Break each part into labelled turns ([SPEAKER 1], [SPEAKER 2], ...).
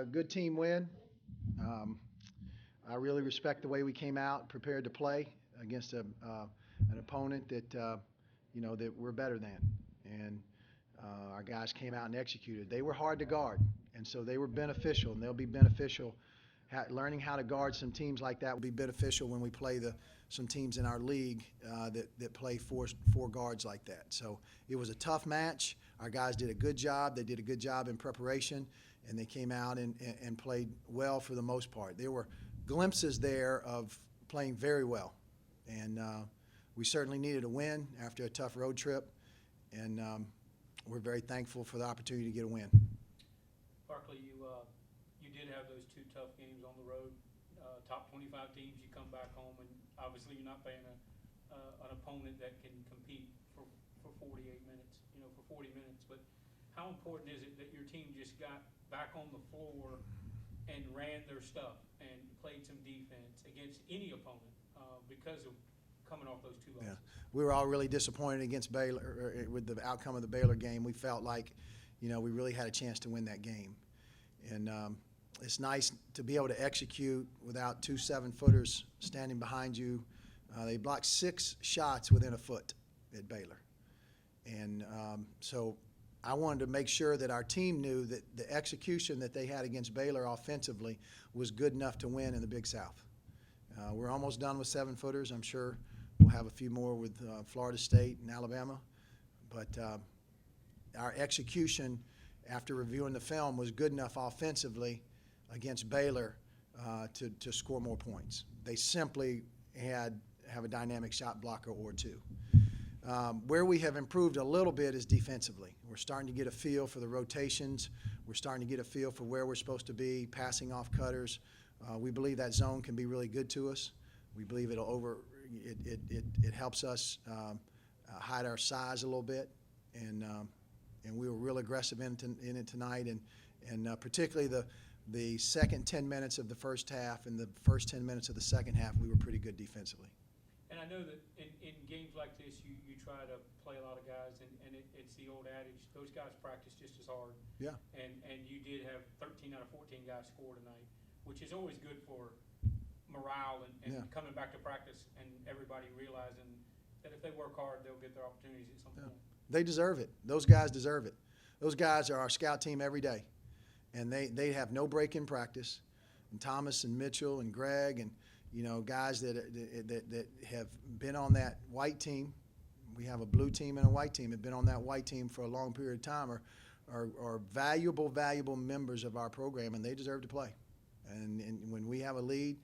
[SPEAKER 1] Good team win. Um, I really respect the way we came out, prepared to play against an opponent that that we're better than, and our guys came out and executed. They were hard to guard, and so they were beneficial, and they'll be beneficial. Learning how to guard some teams like that will be beneficial when we play some teams in our league that play four guards like that. So it was a tough match. Our guys did a good job. They did a good job in preparation, and they came out and played well for the most part. There were glimpses there of playing very well, and we certainly needed a win after a tough road trip, and we're very thankful for the opportunity to get a win.
[SPEAKER 2] Barkley, you did have those two tough games on the road. Top 25 teams, you come back home, and obviously you're not playing an opponent that can compete for 48 minutes, for 40 minutes. But how important is it that your team just got back on the floor and ran their stuff and played some defense against any opponent because of coming off those two losses?
[SPEAKER 1] Yeah, we were all really disappointed against Baylor with the outcome of the Baylor game. We felt like, we really had a chance to win that game, and it's nice to be able to execute without two 7-footers standing behind you. They blocked 6 shots within a foot at Baylor, and so I wanted to make sure that our team knew that the execution that they had against Baylor offensively was good enough to win in the Big South. We're almost done with 7-footers. I'm sure we'll have a few more with Florida State and Alabama. But our execution after reviewing the film was good enough offensively against Baylor to score more points. They simply have a dynamic shot blocker or two. Where we have improved a little bit is defensively. We're starting to get a feel for the rotations. We're starting to get a feel for where we're supposed to be, passing off cutters. We believe that zone can be really good to us. We believe it helps us hide our size a little bit, and we were real aggressive in it tonight, and particularly the second 10 minutes of the first half and the first 10 minutes of the second half, we were pretty good defensively.
[SPEAKER 2] And I know that in games like this, you try to play a lot of guys, and it's the old adage, those guys practice just as hard.
[SPEAKER 1] Yeah.
[SPEAKER 2] And you did have 13 out of 14 guys score tonight, which is always good for morale and
[SPEAKER 1] Yeah.
[SPEAKER 2] coming back to practice and everybody realizing that if they work hard, they'll get their opportunities at some point.
[SPEAKER 1] They deserve it. Those guys deserve it. Those guys are our scout team every day, and they have no break in practice. And Thomas and Mitchell and Greg and guys that have been on that white team. We have a blue team and a white team. Have been on that white team for a long period of time. Are valuable members of our program, and they deserve to play. And when we have a lead,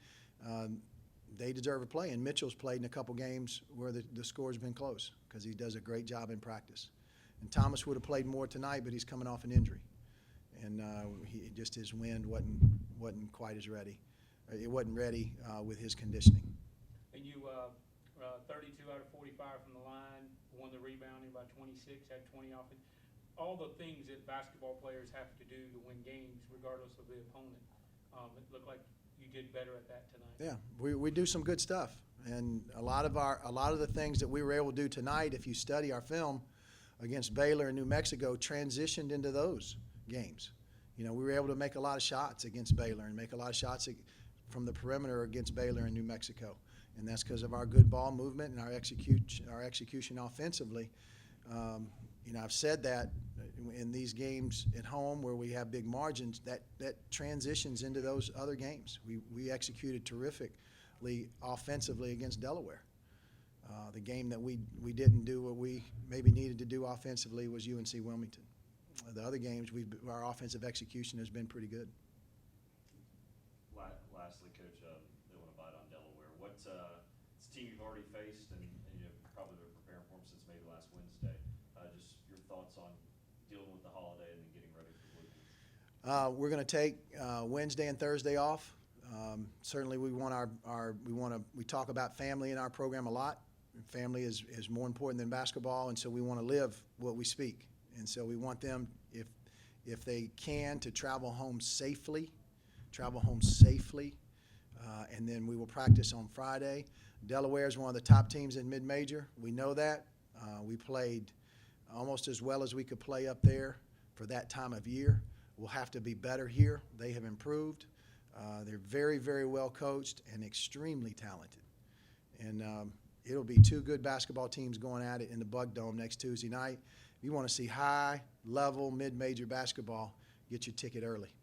[SPEAKER 1] they deserve to play. And Mitchell's played in a couple games where the score's been close because he does a great job in practice. And Thomas would have played more tonight, but he's coming off an injury, and his wind wasn't quite as ready. It wasn't ready with his conditioning.
[SPEAKER 2] And you 32 out of 45 from the line, won the rebounding by 26, had 20 offense. All the things that basketball players have to do to win games, regardless of the opponent. It looked like you did better at that tonight.
[SPEAKER 1] Yeah, we do some good stuff, and a lot of the things that we were able to do tonight, if you study our film against Baylor and New Mexico, transitioned into those games. We were able to make a lot of shots against Baylor and make a lot of shots from the perimeter against Baylor and New Mexico, and that's because of our good ball movement and our execution offensively. I've said that in these games at home where we have big margins, that transitions into those other games. We executed terrifically offensively against Delaware. The game that we didn't do what we maybe needed to do offensively was UNC Wilmington. The other games, our offensive execution has been pretty good.
[SPEAKER 3] Lastly, Coach, they want to bite on Delaware. It's a team you've already faced, and you've probably been preparing for them since maybe last Wednesday. Just your thoughts on dealing with the holiday and then getting ready for the weekend.
[SPEAKER 1] We're going to take Wednesday and Thursday off. Certainly, we talk about family in our program a lot. Family is more important than basketball, and so we want to live what we speak. And so we want them, if they can, to travel home safely, and then we will practice on Friday. Delaware is one of the top teams in mid-major. We know that. We played almost as well as we could play up there for that time of year. will have to be better here. They have improved. They're very, very well coached and extremely talented. And it'll be two good basketball teams going at it in the Bug Dome next Tuesday night. If you want to see high-level, mid-major basketball, get your ticket early.